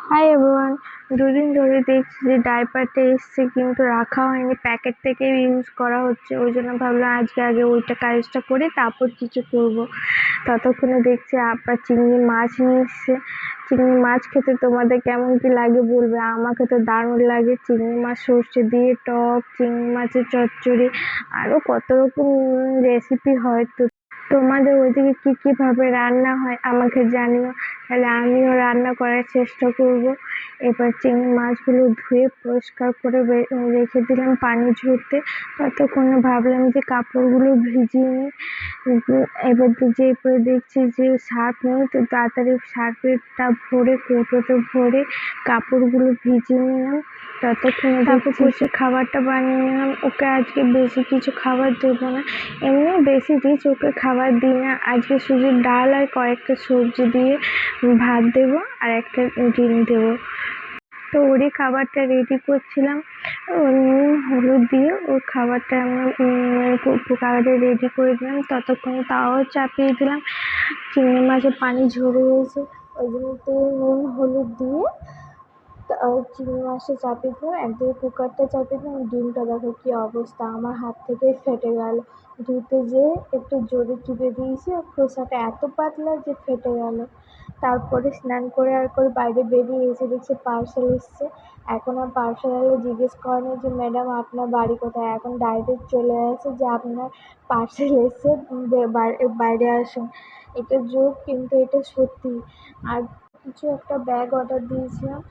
Hi everyone, দুদিন ধরে দেখছি যে ডাইপারটা এসছে কিন্তু রাখা হয়নি, প্যাকেট থেকে ইউজ করা হচ্ছে। ওই জন্য ভাবলাম আজকে আগে ওইটা কাজটা করে তারপর কিছু করব। ততক্ষণে দেখছি আব্বা চিংড়ি মাছ নিয়ে এসছে। চিংড়ি মাছ খেতে তোমাদের কেমন কি লাগে বলবে। আমাকে তো দারুণ লাগে। চিংড়ি মাছ সর্ষে দিয়ে টক, চিংড়ি মাছের চচ্চড়ি, আরও কত রকম রেসিপি হয়। তো তোমাদের ওইদিকে কি কিভাবে রান্না হয় আমাকে জানিও, তাহলে আমিও রান্না করার চেষ্টা করব। এবার চিংড়ি মাছগুলো ধুয়ে পরিষ্কার করে রেখে দিলাম পানি ঝরতে। ততক্ষণে ভাবলাম যে কাপড়গুলো ভিজিয়ে নিই। এবার দেখছি যে সার্ফ নেই, তো তাড়াতাড়ি সার্ফেরটা ভরে কৌটোতে ভরে কাপড়গুলো ভিজিয়ে নিলাম। ততক্ষণে তারপর বসে খাবারটা বানিয়ে নিলাম। ওকে আজকে বেশি কিছু খাবার দেবো না, এমনি বেশি রিচ ওকে খাবার দিই না। আজকে শুধু ডাল আর কয়েকটা সবজি দিয়ে ভাত দেবো আর একটা ডিম দেবো। তো ওরই খাবারটা রেডি করছিলাম। নুন হলুদ দিয়ে ওর খাবারটা আমরা খাবারটা রেডি করে দিলাম। ততক্ষণে তাও চাপিয়ে দিলাম। চিংড়ি মাছের পানি ঝরে গেছে, ওই জন্য তেল নুন হলুদ দিয়ে চিংড়ি মাছটা চাপিয়ে দিলাম। একদিকে কুকারটা চাপিয়ে দিলাম। ডিমটা দেখো কি অবস্থা, আমার হাত থেকে ফেটে গেল। ধুতে যেয়ে একটু জোরে টিপে দিয়েছি আর খোসাটা এত পাতলা যে ফেটে গেল। তারপরে স্নান করে বাইরে বেরিয়ে এসে দেখছি পার্সেল এসছে। এখন আর পার্সেল এলে জিজ্ঞেস করে না যে ম্যাডাম আপনার বাড়ি কোথায়, এখন ডাইরেক্ট চলে আসে যে আপনার পার্সেল এসছে, বাইরে আসুন। এটা জোক কিন্তু এটা সত্যি। আর কিছু একটা ব্যাগ অর্ডার দিয়েছিলাম,